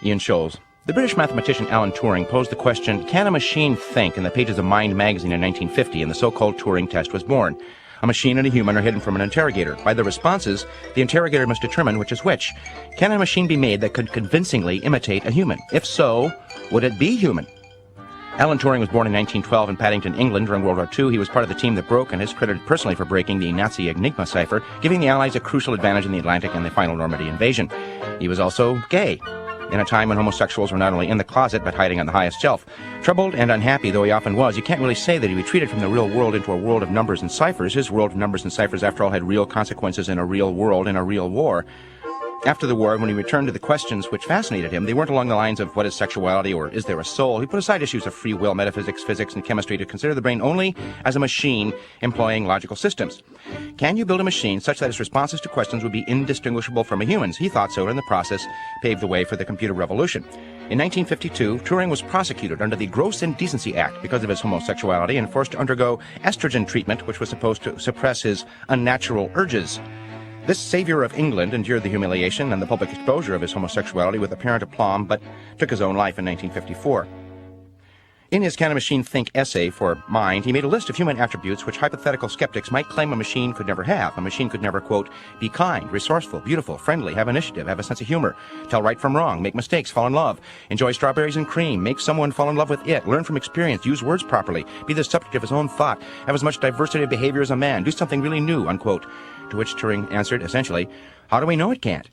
Ian Scholes. The British mathematician Alan Turing posed the question, can a machine think, in the pages of Mind magazine in 1950, and the so-called Turing test was born. A machine and a human are hidden from an interrogator. By their responses, the interrogator must determine which is which. Can a machine be made that could convincingly imitate a human? If so, would it be human? Alan Turing was born in 1912 in Paddington, England during World War II. He was part of the team that broke and is credited personally for breaking the Nazi Enigma cipher, giving the Allies a crucial advantage in the Atlantic and the final Normandy invasion. He was also gay, in a time when homosexuals were not only in the closet but hiding on the highest shelf. Troubled and unhappy though he often was, you can't really say that he retreated from the real world into a world of numbers and ciphers. His world of numbers and ciphers, after all, had real consequences in a real world, in a real war. After the war, when he returned to the questions which fascinated him, they weren't along the lines of what is sexuality or is there a soul. He put aside issues of free will, metaphysics, physics, and chemistry to consider the brain only as a machine employing logical systems. Can you build a machine such that its responses to questions would be indistinguishable from a human's? He thought so, and in the process paved the way for the computer revolution. In 1952, Turing was prosecuted under the Gross Indecency Act because of his homosexuality and forced to undergo estrogen treatment, which was supposed to suppress his unnatural urges. This savior of England endured the humiliation and the public exposure of his homosexuality with apparent aplomb, but took his own life in 1954. In his Can a Machine Think essay for Mind, he made a list of human attributes which hypothetical skeptics might claim a machine could never have. A machine could never, quote, be kind, resourceful, beautiful, friendly, have initiative, have a sense of humor, tell right from wrong, make mistakes, fall in love, enjoy strawberries and cream, make someone fall in love with it, learn from experience, use words properly, be the subject of his own thought, have as much diversity of behavior as a man, do something really new, unquote. To which Turing answered, essentially, how do we know it can't?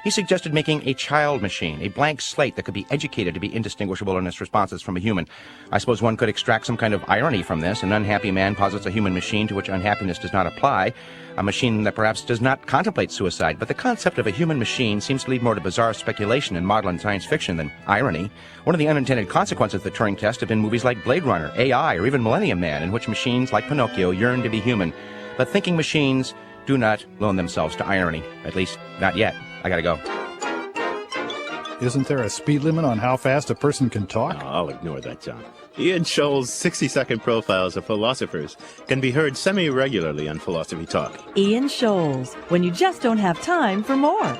He suggested making a child machine, a blank slate that could be educated to be indistinguishable in its responses from a human. I suppose one could extract some kind of irony from this. An unhappy man posits a human machine to which unhappiness does not apply, a machine that perhaps does not contemplate suicide. But the concept of a human machine seems to lead more to bizarre speculation and maudlin science fiction than irony. One of the unintended consequences of the Turing test have been movies like Blade Runner, AI, or even Millennium Man, in which machines like Pinocchio yearn to be human. But thinking machines do not loan themselves to irony, at least not yet. I gotta go. Isn't there a speed limit on how fast a person can talk? No, I'll ignore that, John. Ian Scholl's 60-second profiles of philosophers can be heard semi-regularly on Philosophy Talk. Ian Scholes, when you just don't have time for more.